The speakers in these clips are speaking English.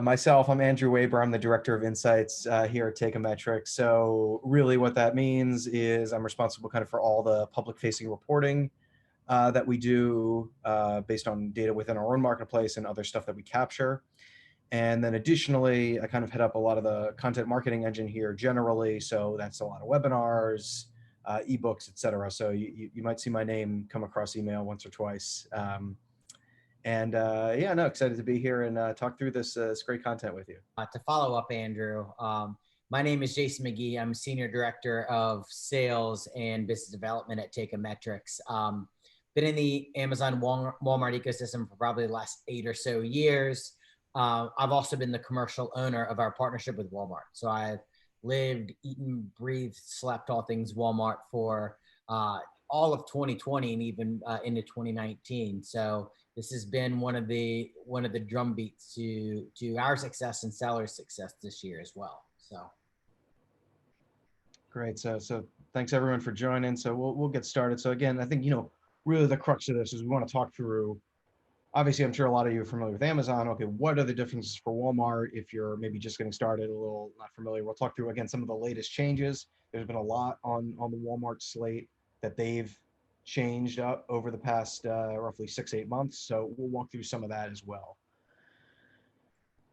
Myself, I'm Andrew Waber. I'm the Director of Insights here at Teikametrics. So really what that means is I'm responsible kind of for all the public-facing reporting that we do based on data within our own marketplace and other stuff that we capture. And then additionally, I kind of head up a lot of the content marketing engine here generally. So that's a lot of webinars, ebooks, et cetera. So you might see my name come across email once or twice. Yeah, no, excited to be here and talk through this great content with you. To follow up, Andrew, my name is Jason Magee. I'm Senior Director of Sales and Business Development at Teikametrics. Been in the Amazon Walmart ecosystem for probably the last 8 or so years. I've also been the commercial owner of our partnership with Walmart. So I've lived, eaten, breathed, slept all things Walmart for all of 2020 and even into 2019. So this has been one of the drum beats to our success and sellers' success this year as well. So great. So thanks everyone for joining. So we'll get started. So again, I think really the crux of this is we want to talk through. Obviously, I'm sure a lot of you are familiar with Amazon. Okay, what are the differences for Walmart? If you're maybe just getting started, a little not familiar, we'll talk through again some of the latest changes. There's been a lot on the Walmart slate that they've changed up over the past roughly 6-8 months. So we'll walk through some of that as well.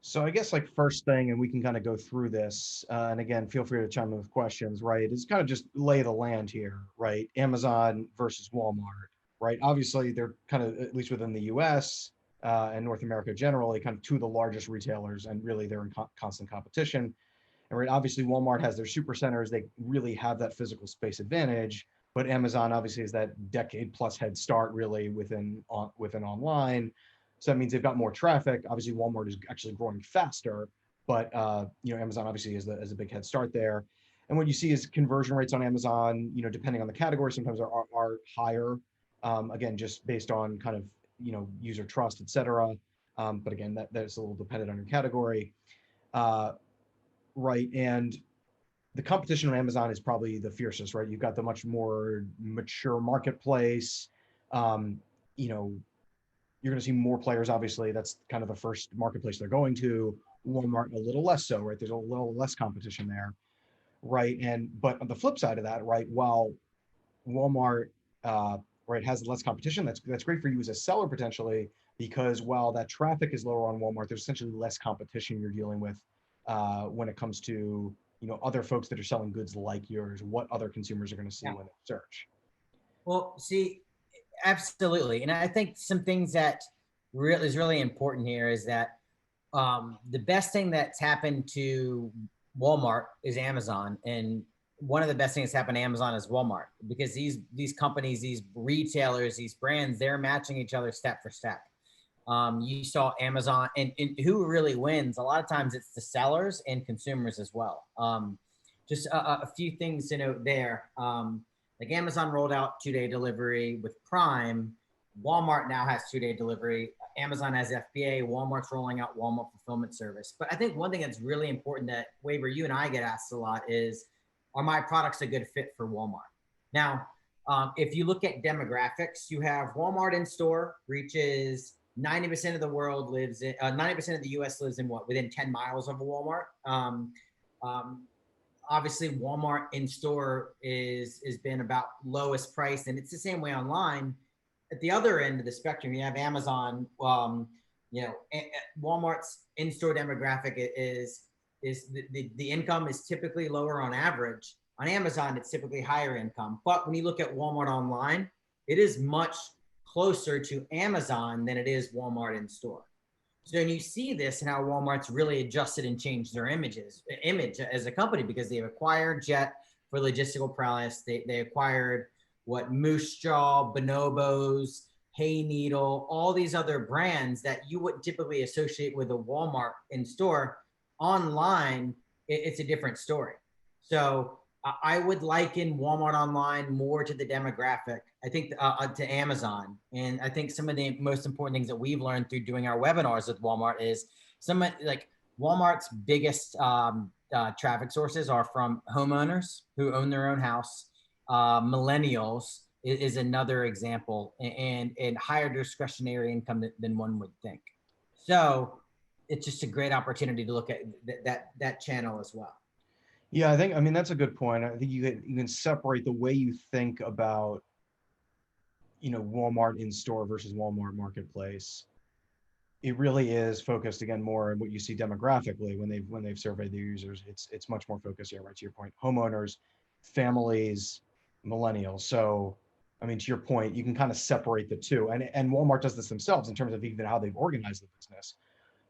So I guess like first thing, and we can kind of go through this, and again, feel free to chime in with questions, right? Is kind of just lay the land here, right? Amazon versus Walmart, right? Obviously, they're kind of, at least within the US and North America generally, kind of two of the largest retailers, and really they're in constant competition. And right, obviously Walmart has their super centers. They really have that physical space advantage. But Amazon obviously has that decade plus head start really within online. So that means they've got more traffic. Obviously, Walmart is actually growing faster, but Amazon obviously has a big head start there. And what you see is conversion rates on Amazon, depending on the category, sometimes are higher. Again, just based on kind of user trust, et cetera. But again, that's a little dependent on your category, right? And the competition on Amazon is probably the fiercest, right? You've got the much more mature marketplace. You're going to see more players, obviously. That's kind of the first marketplace they're going to. Walmart, a little less so, right? There's a little less competition there, right? But on the flip side of that, right, while Walmart, right, has less competition, that's great for you as a seller potentially, because while that traffic is lower on Walmart, there's essentially less competition you're dealing with when it comes to other folks that are selling goods like yours. What other consumers are going to see when they search? well, see, absolutely. And I think some things that is really important here is that the best thing that's happened to Walmart is Amazon. And one of the best things that's happened to Amazon is Walmart, because these companies, these retailers, these brands, they're matching each other step for step. You saw Amazon, and who really wins? A lot of times it's the sellers and consumers as well. Just a few things to note there. Like Amazon rolled out 2-day delivery with Prime. Walmart now has 2-day delivery. Amazon has FBA. Walmart's rolling out Walmart Fulfillment Service. But I think one thing that's really important that, Waber, you and I get asked a lot is, are my products a good fit for Walmart? Now, if you look at demographics, you have Walmart in store reaches 90% of the world lives in, 90% of the US lives in within 10 miles of a Walmart. Obviously Walmart in store is been about lowest price, and it's the same way online. At the other end of the spectrum, you have Amazon. Walmart's in-store demographic is the income is typically lower on average. On Amazon, it's typically higher income. But when you look at Walmart online, it is much closer to Amazon than it is Walmart in store. So then you see this and how Walmart's really adjusted and changed their image as a company, because they've acquired Jet for logistical prowess. They acquired Moose Jaw, Bonobos, Hay Needle, all these other brands that you wouldn't typically associate with a Walmart in store. Online, it's a different story. So I would liken Walmart online more to the demographic, I think, to Amazon. And I think some of the most important things that we've learned through doing our webinars with Walmart is like Walmart's biggest traffic sources are from homeowners who own their own house. Millennials is another example, and higher discretionary income than one would think. So it's just a great opportunity to look at that channel as well. Yeah, I mean, that's a good point. I think you can separate the way you think about, Walmart in store versus Walmart marketplace. It really is focused again more on what you see demographically when they've surveyed the users. It's much more focused, yeah, right to your point, homeowners, families, millennials. So I mean, to your point, you can kind of separate the two. And Walmart does this themselves in terms of even how they've organized the business.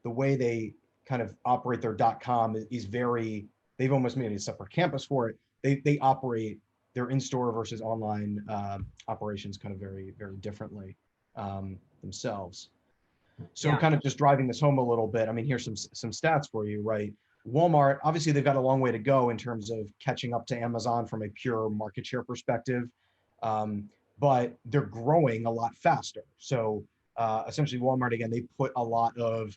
The way they kind of operate their .com is very, they've almost made a separate campus for it. They operate their in-store versus online operations kind of very, very differently themselves. So Yeah. kind of just driving this home a little bit. I mean, here's some stats for you, right? Walmart, obviously they've got a long way to go in terms of catching up to Amazon from a pure market share perspective, but they're growing a lot faster. So essentially Walmart, again, they put a lot of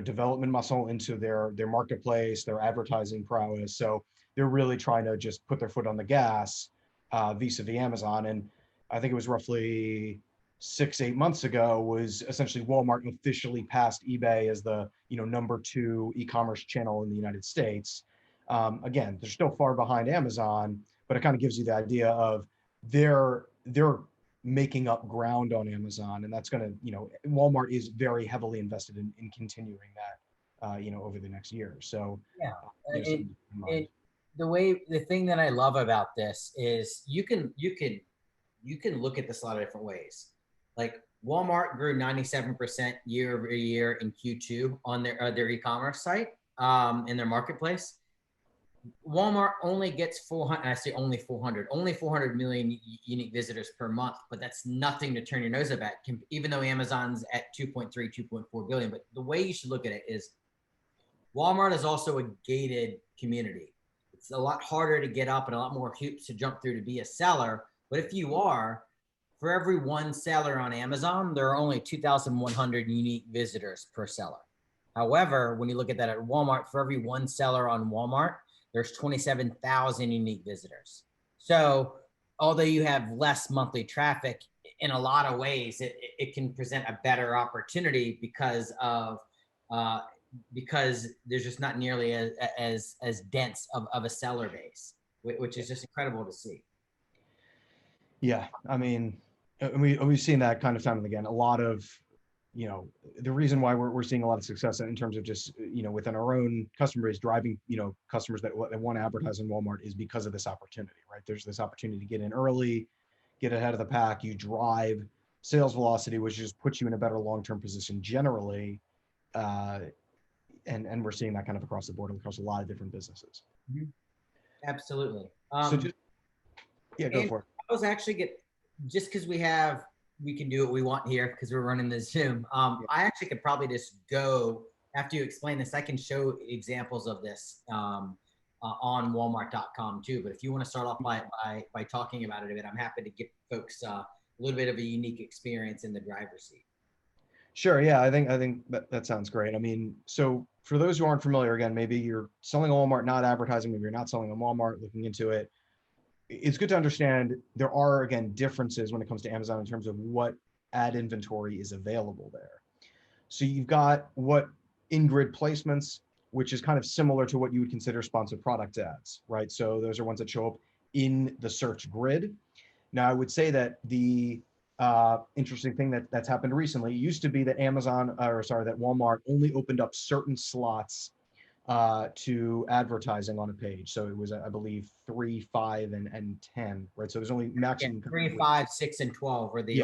development muscle into their marketplace, their advertising prowess. So they're really trying to just put their foot on the gas vis-a-vis Amazon. And I think it was roughly 6-8 months ago was essentially Walmart officially passed eBay as the number 2 e-commerce channel in the United States. Again, they're still far behind Amazon, but it kind of gives you the idea of they're making up ground on Amazon, and that's going to, Walmart is very heavily invested in continuing that, over the next year. So, Yeah. mind. The thing that I love about this is you can look at this a lot of different ways. Like Walmart grew 97% year over year in Q2 on their e-commerce site, in their marketplace. Walmart only gets 400, I say only 400 million unique visitors per month, but that's nothing to turn your nose up at, even though Amazon's at 2.3, 2.4 billion. But the way you should look at it is Walmart is also a gated community. It's a lot harder to get up and a lot more hoops to jump through to be a seller. But if you are, for every one seller on Amazon, there are only 2,100 unique visitors per seller. However, when you look at that at Walmart, for every one seller on Walmart, there's 27,000 unique visitors. So although you have less monthly traffic, in a lot of ways, it can present a better opportunity because there's just not nearly as dense of a seller base, which is just incredible to see. Yeah, I mean, we've seen that kind of time and again. A lot of, the reason why we're seeing a lot of success in terms of just, within our own customer base, driving, customers that want to advertise on Walmart is because of this opportunity, right? There's this opportunity to get in early, get ahead of the pack. You drive sales velocity, which just puts you in a better long-term position generally. And we're seeing that kind of across the board, across a lot of different businesses. Mm-hmm. Absolutely. So just, yeah, go for it. I was actually just because we can do what we want here because we're running the Zoom. I actually could probably just go after you explain this. I can show examples of this on Walmart.com too. But if you want to start off by talking about it a bit, I'm happy to give folks a little bit of a unique experience in the driver's seat. Sure. Yeah, I think that sounds great. I mean, so for those who aren't familiar, again, maybe you're selling on Walmart, not advertising, maybe you're not selling on Walmart, looking into it. It's good to understand there are, again, differences when it comes to Amazon in terms of what ad inventory is available there. So you've got what in-grid placements, which is kind of similar to what you would consider sponsored product ads, right? So those are ones that show up in the search grid. Now, I would say that the interesting thing that's happened recently, it used to be that that Walmart only opened up certain slots to advertising on a page. So it was, I believe, 3, 5, and 10, right? So there's only maximum 3, 5, 6, and 12 were the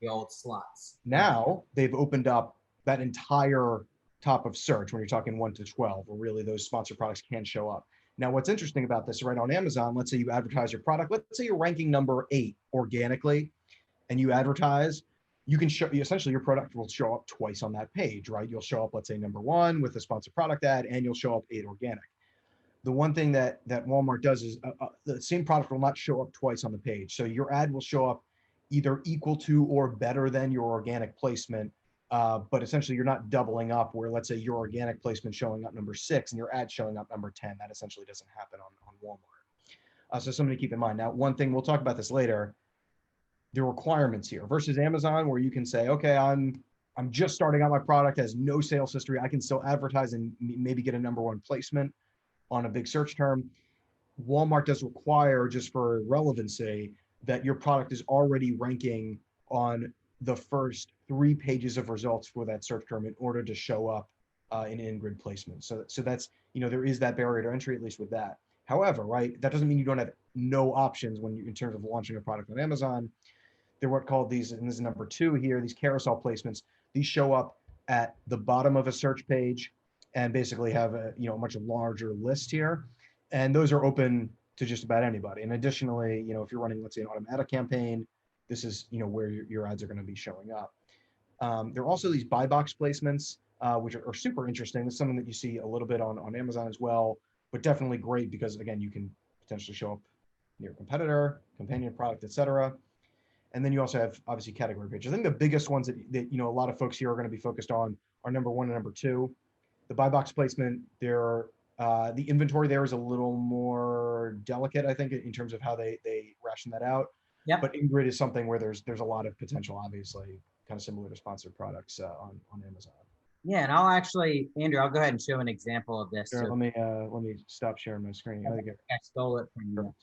old slots. Now they've opened up that entire top of search when you're talking 1 to 12, where really those sponsored products can show up. Now, what's interesting about this, right, on Amazon, let's say you advertise your product, let's say you're ranking number 8 organically, and you advertise, you can show, essentially your product will show up twice on that page, right? You'll show up, let's say, number 1 with a sponsored product ad, and you'll show up 8 organic. The one thing that Walmart does is the same product will not show up twice on the page. So your ad will show up either equal to or better than your organic placement. But essentially you're not doubling up where, let's say, your organic placement showing up number 6 and your ad showing up number 10. That essentially doesn't happen on Walmart. So something to keep in mind. Now, one thing, we'll talk about this later, the requirements here versus Amazon, where you can say, okay, I'm I'm just starting out my product, has no sales history. I can still advertise and maybe get a #1 placement on a big search term. Walmart does require, just for relevancy, that your product is already ranking on the first 3 pages of results for that search term in order to show up in in-grid placement. So that's, there is that barrier to entry, at least with that. However, right, that doesn't mean you don't have no options when you, in terms of launching a product on Amazon. They're what called these, and this is #2 here, these carousel placements. These show up at the bottom of a search page and basically have a, much larger list here. And those are open to just about anybody. And additionally, if you're running, let's say, an automatic campaign, this is, where your ads are going to be showing up. There are also these buy box placements, which are super interesting. It's something that you see a little bit on Amazon as well, but definitely great because, again, you can potentially show up near a competitor, companion product, etc. And then you also have, obviously, category pages. I think the biggest ones that a lot of folks here are going to be focused on are #1 and #2. The buy box placement, the inventory there is a little more delicate, I think, in terms of how they ration that out. Yep. But in-grid is something where there's a lot of potential, obviously, kind of similar to sponsored products on Amazon. Yeah, and I'll actually, Andrew, I'll go ahead and show an example of this. Sure, let me stop sharing my screen. I stole it from you.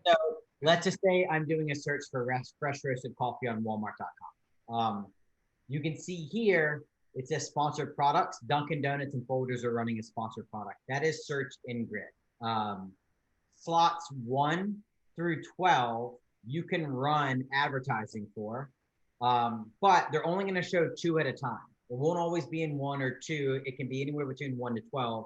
So let's just say I'm doing a search for fresh roasted coffee on Walmart.com. You can see here it says sponsored products. Dunkin' Donuts and Folgers are running a sponsored product. That is search in grid. Slots 1 through 12, you can run advertising for, but they're only going to show 2 at a time. It won't always be in 1 or 2. It can be anywhere between 1 to 12.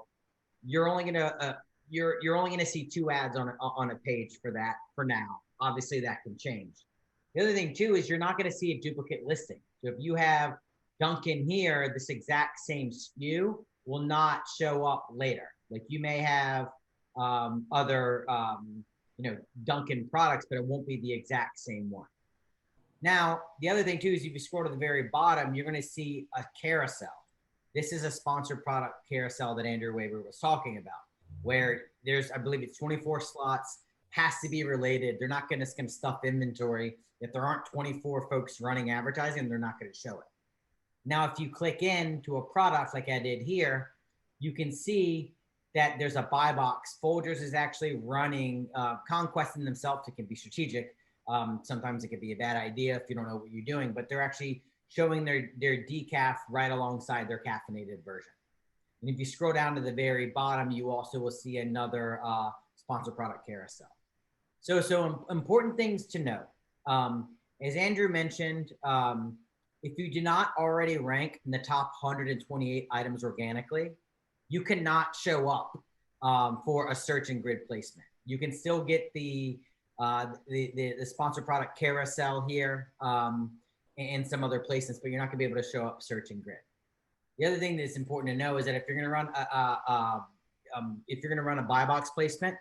You're only going to you're only going to see 2 ads on a page for that for now. Obviously, that can change. The other thing too is you're not going to see a duplicate listing. So if you have Dunkin' here, this exact same SKU will not show up later. Like you may have other Dunkin' products, but it won't be the exact same one. Now, the other thing too is if you scroll to the very bottom, you're going to see a carousel. This is a sponsored product carousel that Andrew Waber was talking about, where there's, I believe it's 24 slots, has to be related. They're not going to stuff inventory. If there aren't 24 folks running advertising, they're not going to show it. Now, if you click into a product like I did here, you can see that there's a buy box. Folgers is actually running Conquest in themselves. It can be strategic. Sometimes it could be a bad idea if you don't know what you're doing, but they're actually showing their decaf right alongside their caffeinated version. And if you scroll down to the very bottom, you also will see another sponsored product carousel. So important things to know. As Andrew mentioned, if you do not already rank in the top 128 items organically, you cannot show up for a search and grid placement. You can still get the sponsored product carousel here and some other placements, but you're not gonna be able to show up search and grid. The other thing that's important to know is that if you're gonna run a buy box placement,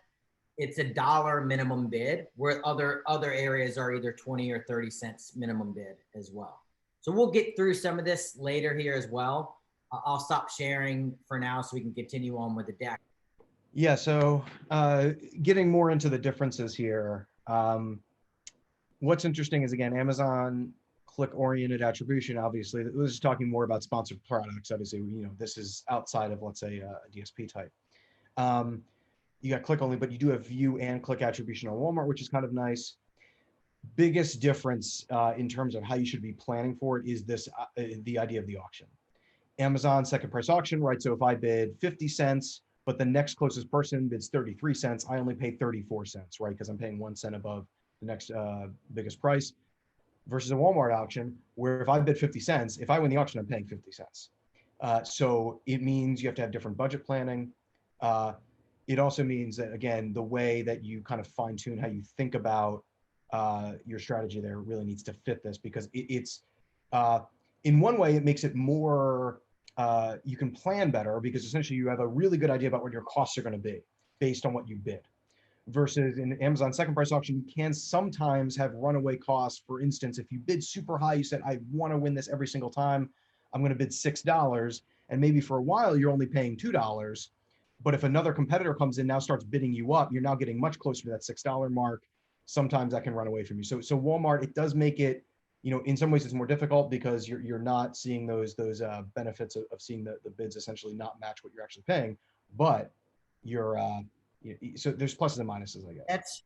it's $1 minimum bid, where other areas are either 20 or 30 cents minimum bid as well. So we'll get through some of this later here as well. I'll stop sharing for now so we can continue on with the deck. Yeah, so getting more into the differences here. What's interesting is, again, Amazon click-oriented attribution, obviously. This is talking more about sponsored products. Obviously, this is outside of, let's say, a DSP type. You got click only, but you do have view and click attribution on Walmart, which is kind of nice. Biggest difference in terms of how you should be planning for it is this, the idea of the auction. Amazon second price auction, right? So if I bid 50 cents, but the next closest person bids 33 cents, I only pay 34 cents, right? Because I'm paying 1 cent above the next biggest price. Versus a Walmart auction, where if I bid 50 cents, if I win the auction, I'm paying 50 cents. So it means you have to have different budget planning. It also means that, again, the way that you kind of fine tune how you think about your strategy there really needs to fit this, because it's in one way, it makes it more, you can plan better, because essentially you have a really good idea about what your costs are going to be based on what you bid. Versus in Amazon second price auction, you can sometimes have runaway costs. For instance, if you bid super high, you said, I want to win this every single time, I'm going to bid $6. And maybe for a while, you're only paying $2. But if another competitor comes in, now starts bidding you up, you're now getting much closer to that $6 mark. Sometimes that can run away from you. So Walmart, it does make it in some ways it's more difficult because you're not seeing those benefits of seeing the bids essentially not match what you're actually paying, but you're so there's pluses and minuses, I guess.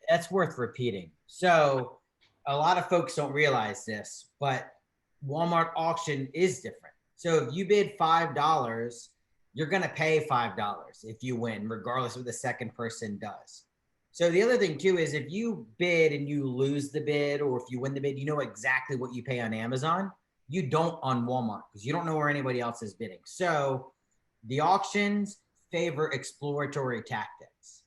That's worth repeating. So a lot of folks don't realize this, but Walmart auction is different. So if you bid $5, you're going to pay $5 if you win, regardless of what the second person does. So the other thing too is if you bid and you lose the bid, or if you win the bid, you know exactly what you pay on Amazon. You don't on Walmart because you don't know where anybody else is bidding. So the auctions favor exploratory tactics,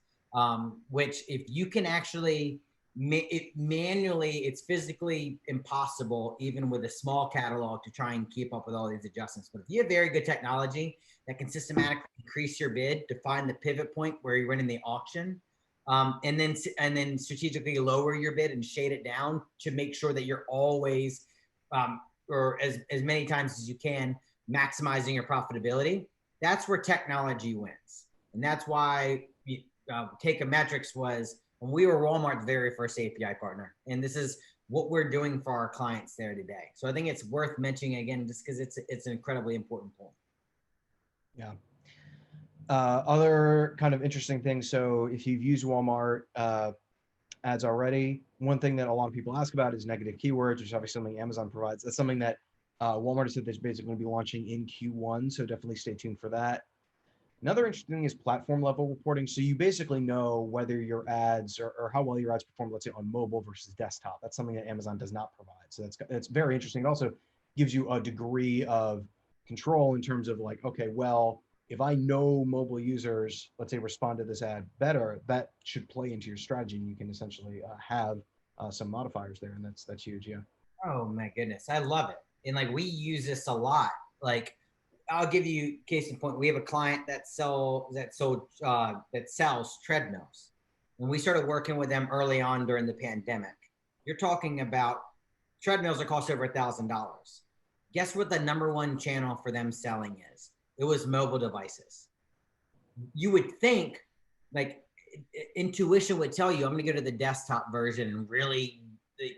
which if you can actually manually, it's physically impossible even with a small catalog to try and keep up with all these adjustments. But if you have very good technology that can systematically increase your bid to find the pivot point where you're winning the auction, and then strategically lower your bid and shade it down to make sure that you're always, or as many times as you can, maximizing your profitability. That's where technology wins. And that's why Teikametrics was, when we were Walmart's very first API partner. And this is what we're doing for our clients there today. So I think it's worth mentioning again, just because it's an incredibly important point. Yeah. Other kind of interesting things. So if you've used Walmart ads already, one thing that a lot of people ask about is negative keywords, which is obviously something Amazon provides. That's something that Walmart has said that's basically going to be launching in Q1. So definitely stay tuned for that. Another interesting thing is platform level reporting. So you basically know whether your ads or how well your ads perform, let's say on mobile versus desktop. That's something that Amazon does not provide. So that's very interesting. It also gives you a degree of control in terms of like, okay, well, if I know mobile users, let's say, respond to this ad better, that should play into your strategy, and you can essentially have some modifiers there, and that's huge. Yeah. Oh my goodness, I love it. And like we use this a lot. Like I'll give you case in point. We have a client that sells treadmills, and we started working with them early on during the pandemic. You're talking about treadmills that cost over $1,000. Guess what the number one channel for them selling is? It was mobile devices. You would think, like, intuition would tell you, I'm going to go to the desktop version and really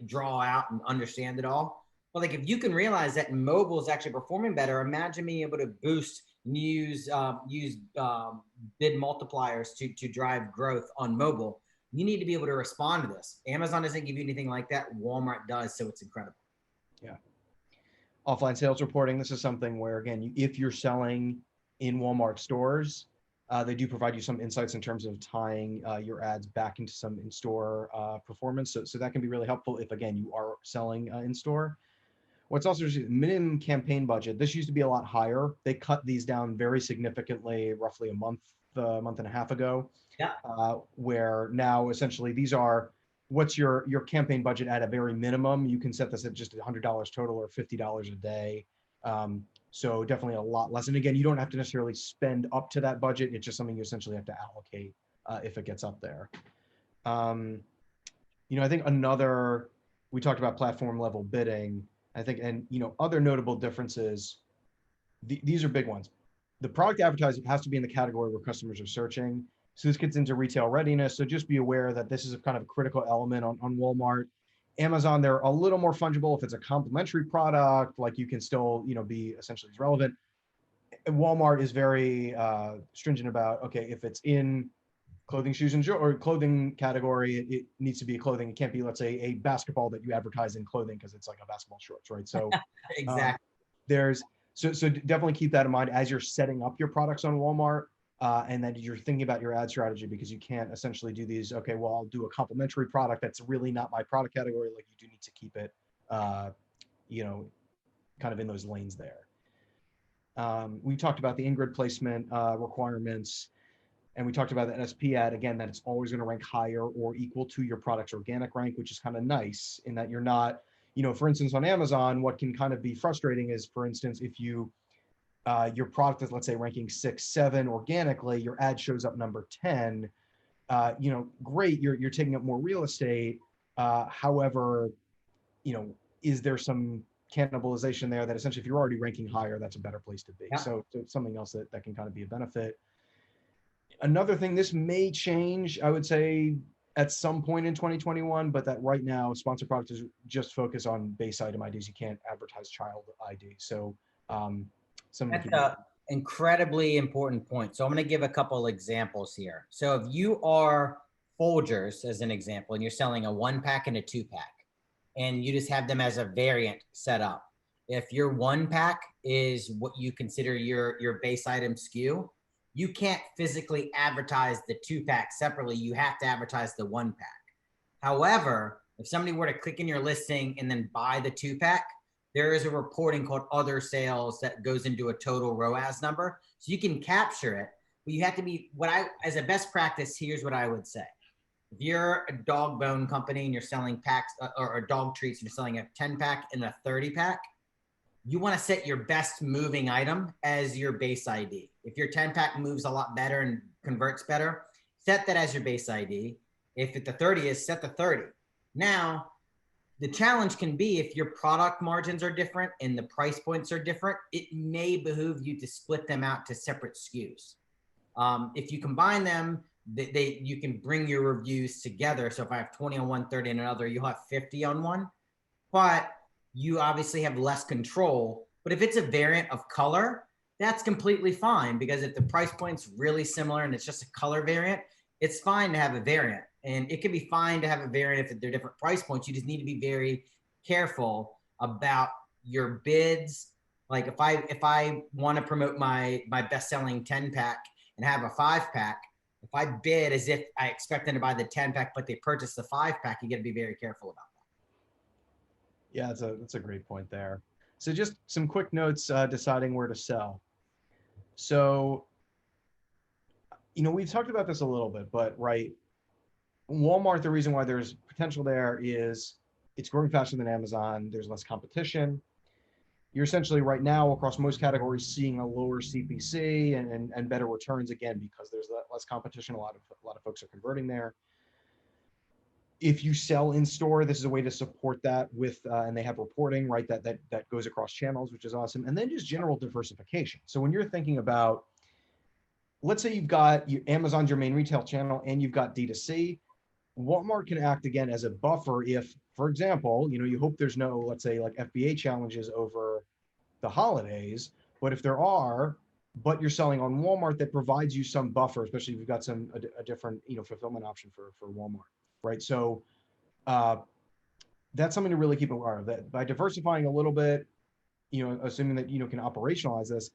draw out and understand it all. But like, if you can realize that mobile is actually performing better, imagine being able to boost and use bid multipliers to drive growth on mobile. You need to be able to respond to this. Amazon doesn't give you anything like that. Walmart does, so it's incredible. Yeah. Offline sales reporting. This is something where, again, if you're selling in Walmart stores, they do provide you some insights in terms of tying your ads back into some in-store performance. So that can be really helpful if, again, you are selling in-store. What's also minimum campaign budget. This used to be a lot higher. They cut these down very significantly, roughly a month and a half ago. Yeah. Where now essentially these are what's your campaign budget at a very minimum. You can set this at just $100 total or $50 a day. So definitely a lot less. And again, you don't have to necessarily spend up to that budget. It's just something you essentially have to allocate if it gets up there. I think we talked about platform level bidding. I think, and other notable differences, these are big ones. The product advertising has to be in the category where customers are searching. So this gets into retail readiness. So just be aware that this is a kind of a critical element on Walmart. Amazon, they're a little more fungible. If it's a complementary product, like you can still, be essentially as relevant. Walmart is very stringent about, okay, if it's in clothing, shoes, or clothing category, it needs to be clothing. It can't be, let's say, a basketball that you advertise in clothing because it's like a basketball shorts, right? So exactly. So definitely keep that in mind as you're setting up your products on Walmart, and that you're thinking about your ad strategy, because you can't essentially do these, okay, well, I'll do a complementary product that's really not my product category. Like, you do need to keep it, kind of in those lanes there. We talked about the in-grid placement requirements. And we talked about the NSP ad, again, that it's always going to rank higher or equal to your product's organic rank, which is kind of nice in that you're not, for instance, on Amazon, what can kind of be frustrating is, for instance, if your product is, let's say, ranking 6, 7 organically, your ad shows up number 10, great, you're taking up more real estate. However, is there some cannibalization there that essentially if you're already ranking higher, that's a better place to be. Yeah. So it's something else that can kind of be a benefit. Another thing, this may change, I would say, at some point in 2021, but that right now sponsored product is just focused on base item IDs. You can't advertise child ID. So something to That's keep in mind. a incredibly important point. So I'm going to give a couple examples here. So if you are Folgers, as an example, and you're selling a 1-pack and a 2-pack, and you just have them as a variant set up. If your 1-pack is what you consider your base item SKU, you can't physically advertise the 2-pack separately. You have to advertise the 1-pack. However, if somebody were to click in your listing and then buy the 2-pack, there is a reporting called other sales that goes into a total ROAS number. So you can capture it, but you have to be as a best practice, here's what I would say. If you're a dog bone company and you're selling packs or dog treats, and you're selling a 10-pack and a 30-pack, you want to set your best moving item as your base ID. If your 10-pack moves a lot better and converts better, set that as your base ID. If the 30 is, set the 30. Now, the challenge can be if your product margins are different and the price points are different, it may behoove you to split them out to separate SKUs. If you combine them, you can bring your reviews together. So if I have 20 on one, 30 on another, you'll have 50 on one, but you obviously have less control. But if it's a variant of color, that's completely fine, because if the price point's really similar and it's just a color variant, it's fine to have a variant. And it can be fine to have a variant if they're different price points. You just need to be very careful about your bids. Like if I want to promote my best-selling 10-pack and have a 5-pack, if I bid as if I expect them to buy the 10-pack, but they purchase the 5-pack, you got to be very careful about that. Yeah, that's a great point there. So just some quick notes deciding where to sell. So, we've talked about this a little bit, but right, Walmart, the reason why there's potential there is it's growing faster than Amazon. There's less competition. You're essentially right now across most categories seeing a lower CPC and better returns, again, because there's less competition. A lot of folks are converting there. If you sell in store, this is a way to support that with, and they have reporting, right, that goes across channels, which is awesome. And then just general diversification. So when you're thinking about, let's say you've got Amazon's your main retail channel and you've got D2C, Walmart can act again as a buffer if, for example, you hope there's no, let's say, like FBA challenges over the holidays, but if there are, but you're selling on Walmart, that provides you some buffer, especially if you've got a different fulfillment option for Walmart, right? So that's something to really keep aware of. That by diversifying a little bit, assuming that can operationalize this,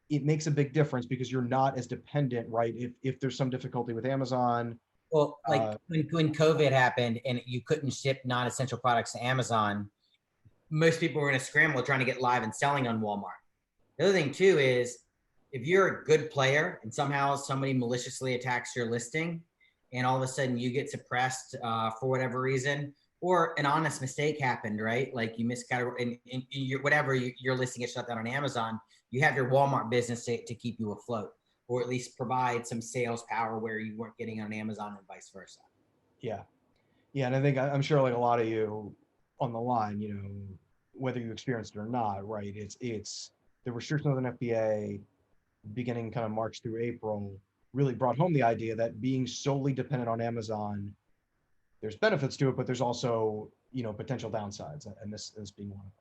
it makes a big difference because you're not as dependent, right? If there's some difficulty with Amazon. Well, like when COVID happened and you couldn't ship non-essential products to Amazon, most people were in a scramble trying to get live and selling on Walmart. The other thing too is if you're a good player and somehow somebody maliciously attacks your listing and all of a sudden you get suppressed for whatever reason, or an honest mistake happened, right? Like you miscategorized and your listing gets shut down on Amazon, you have your Walmart business to keep you afloat, or at least provide some sales power where you weren't getting on Amazon and vice versa. Yeah. Yeah. And I think I'm sure like a lot of you on the line, whether you experienced it or not, right? It's the restrictions on FBA beginning kind of March through April really brought home the idea that being solely dependent on Amazon, there's benefits to it, but there's also, potential downsides, and this being one of them.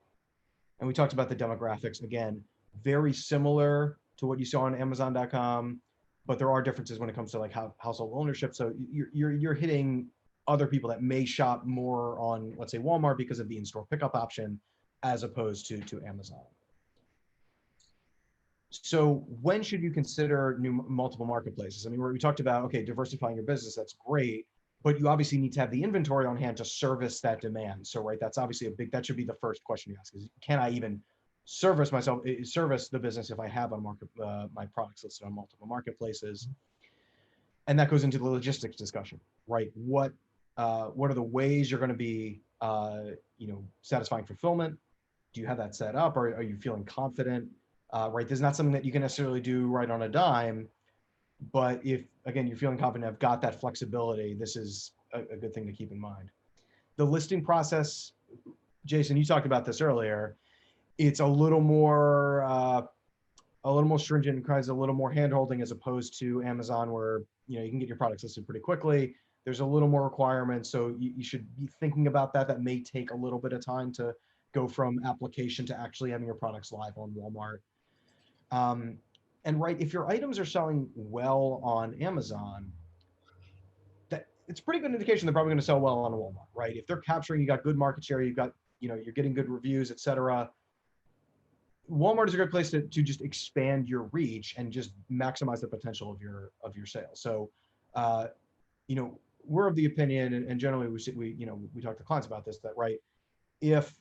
And we talked about the demographics, again, very similar to what you saw on Amazon.com, but there are differences when it comes to like household ownership. So you're hitting other people that may shop more on, let's say, Walmart because of the in-store pickup option, as opposed to Amazon. So when should you consider multiple marketplaces? I mean, we talked about, okay, diversifying your business, that's great, but you obviously need to have the inventory on hand to service that demand. So, right, that's obviously that should be the first question you ask is, can I even service the business if I have my products listed on multiple marketplaces? And that goes into the logistics discussion, right? What are the ways you're going to be, satisfying fulfillment? Do you have that set up? Or are you feeling confident? Right, this is not something that you can necessarily do right on a dime, but if, again, you're feeling confident, I've got that flexibility, this is a good thing to keep in mind. The listing process, Jason, you talked about this earlier. It's a little more stringent, requires a little more handholding as opposed to Amazon, where you can get your products listed pretty quickly. There's a little more requirements, so you should be thinking about that. That may take a little bit of time to go from application to actually having your products live on Walmart. And right, if your items are selling well on Amazon, that it's a pretty good indication they're probably going to sell well on Walmart, right? If they're capturing, you got good market share, you've got, you're getting good reviews, etc. Walmart is a good place to just expand your reach and just maximize the potential of your sales. So, you know, we're of the opinion, and generally we talk to clients about this, that right, if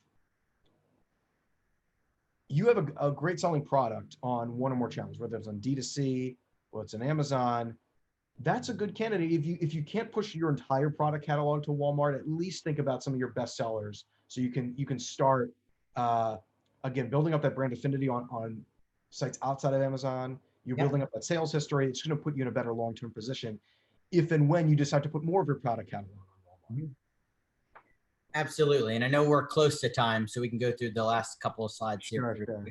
you have a great selling product on one or more channels, whether it's on D2C or it's on Amazon, that's a good candidate. If you can't push your entire product catalog to Walmart, at least think about some of your best sellers, so you can start again building up that brand affinity on sites outside of Amazon. You're building up that sales history. It's going to put you in a better long-term position if and when you decide to put more of your product catalog on Walmart. Absolutely. And I know we're close to time, so we can go through the last couple of slides here. Sure.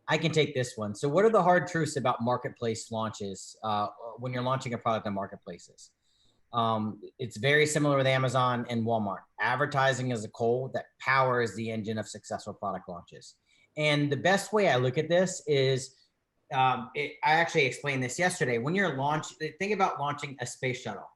I can take this one. So what are the hard truths about marketplace launches when you're launching a product on marketplaces? It's very similar with Amazon and Walmart. Advertising is a coal that powers the engine of successful product launches. And the best way I look at this is, I actually explained this yesterday. When you're think about launching a space shuttle.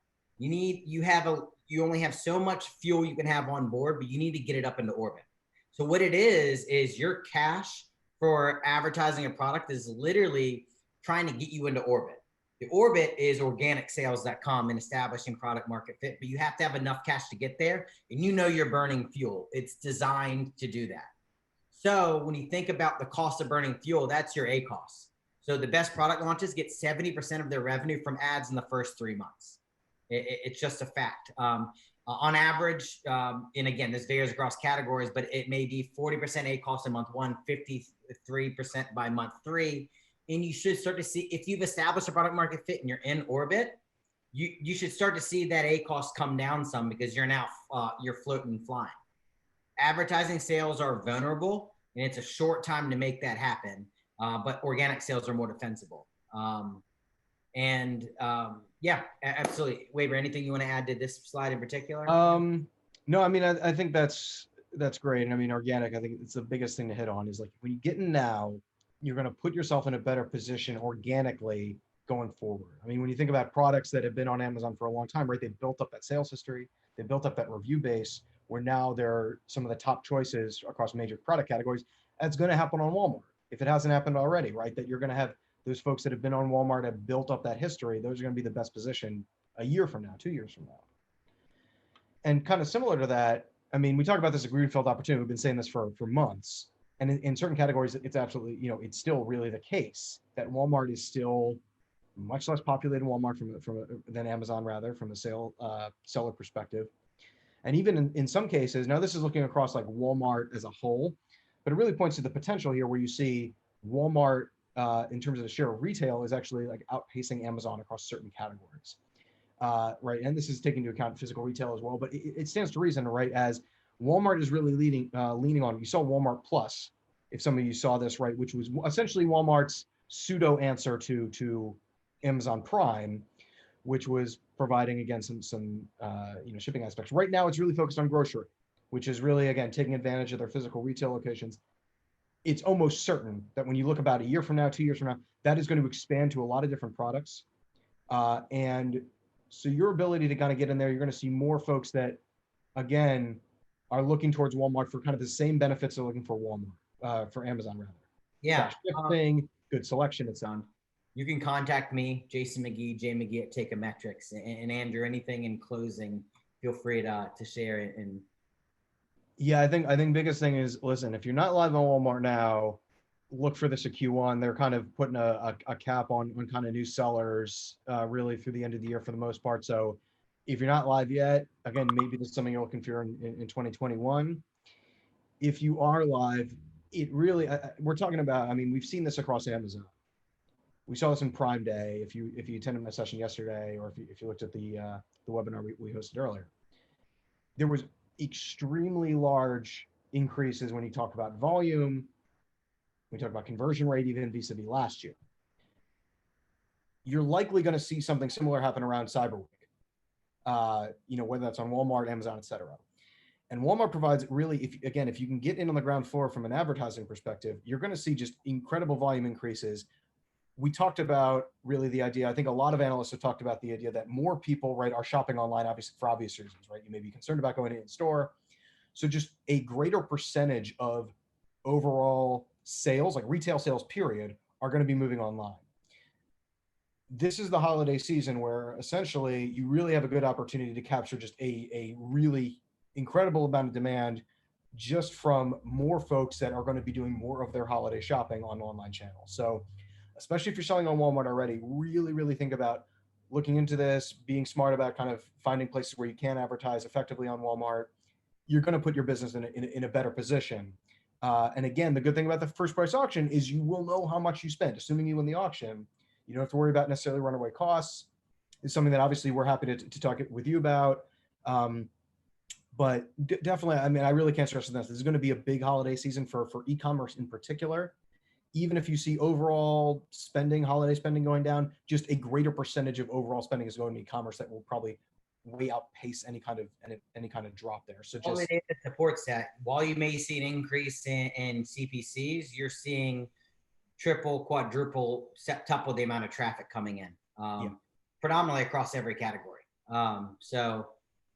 You only have so much fuel you can have on board, but you need to get it up into orbit. So what it is your cash for advertising a product is literally trying to get you into orbit. The orbit is organic sales that come in establishing product market fit, but you have to have enough cash to get there, and you're burning fuel. It's designed to do that. So when you think about the cost of burning fuel, that's your ACoS. So the best product launches get 70% of their revenue from ads in the first 3 months. It's just a fact. On average, and again, this varies across categories, but it may be 40% ACoS in month 1, 53% by month 3. And you should start to see, if you've established a product market fit and you're in orbit, you should start to see that ACoS come down some, because you're now, you're floating and flying. Advertising sales are vulnerable, and it's a short time to make that happen. But organic sales are more defensible. Yeah, absolutely. Waber, anything you want to add to this slide in particular? No, I mean, I think that's great. And I mean, organic, I think it's the biggest thing to hit on, is like, when you get in now, you're going to put yourself in a better position organically going forward. I mean, when you think about products that have been on Amazon for a long time, right? They've built up that sales history, they built up that review base, where now they're some of the top choices across major product categories. That's going to happen on Walmart. If it hasn't happened already, right? That you're going to have those folks that have been on Walmart, have built up that history. Those are going to be the best position a year from now, 2 years from now. And kind of similar to that, I mean, we talk about this as a greenfield opportunity. We've been saying this for months. And in certain categories, it's absolutely, it's still really the case that Walmart is still much less populated Walmart than Amazon, rather, from a seller perspective. And even in some cases, now this is looking across like Walmart as a whole, but it really points to the potential here, where you see Walmart, in terms of the share of retail, is actually like outpacing Amazon across certain categories, right? And this is taking into account physical retail as well, but it stands to reason, right? As Walmart is really leaning on, you saw Walmart Plus, if some of you saw this, right, which was essentially Walmart's pseudo answer to Amazon Prime, which was providing, again, some shipping aspects. Right now, it's really focused on grocery, which is really, again, taking advantage of their physical retail locations. It's almost certain that when you look about a year from now, 2 years from now, that is going to expand to a lot of different products. And so your ability to kind of get in there, you're going to see more folks that, again, are looking towards Walmart for kind of the same benefits they're looking for Walmart, for Amazon, rather. Yeah. Shipping, good selection, it's on. You can contact me, Jason Magee, Magee at Teikametrics. And Andrew, anything in closing, feel free to share it. And yeah, I think biggest thing is, listen, if you're not live on Walmart now, look for this at Q1. They're kind of putting a cap on kind of new sellers, really through the end of the year for the most part. So if you're not live yet, again, maybe this is something you're looking for in 2021. If you are live, it really, we're talking about, I mean, we've seen this across Amazon. We saw this in Prime Day. If you attended my session yesterday, or if you looked at the webinar we hosted earlier, there was extremely large increases when you talk about volume. We talk about conversion rate, even vis-a-vis last year. You're likely going to see something similar happen around Cyber Week. whether that's on Walmart, Amazon, et cetera. And Walmart provides really, if you can get in on the ground floor from an advertising perspective, you're going to see just incredible volume increases. We talked about really the idea, I think a lot of analysts have talked about the idea that more people, right, are shopping online, obviously for obvious reasons, right? You may be concerned about going in store. So just a greater percentage of overall sales, like retail sales period, are going to be moving online. This is the holiday season where essentially you really have a good opportunity to capture just a really incredible amount of demand just from more folks that are going to be doing more of their holiday shopping on online channels. So especially if you're selling on Walmart already, really, really think about looking into this, being smart about kind of finding places where you can advertise effectively on Walmart. You're going to put your business in a better position. And again, the good thing about the first price auction is you will know how much you spent, assuming you win the auction. You don't have to worry about necessarily runaway costs. It's something that obviously we're happy to talk with you about. But definitely, I mean, I really can't stress this. This is going to be a big holiday season for e-commerce in particular. Even if you see overall spending, holiday spending going down, just a greater percentage of overall spending is going to e-commerce that will probably way outpace any kind of drop there. So All the just data supports that. While you may see an increase in CPCs, you're seeing triple, quadruple, septuple the amount of traffic coming in, predominantly across every category. So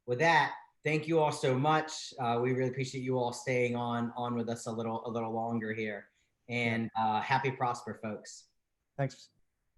with that, thank you all so much. We really appreciate you all staying on with us a little longer here. And happy prosper, folks. Thanks.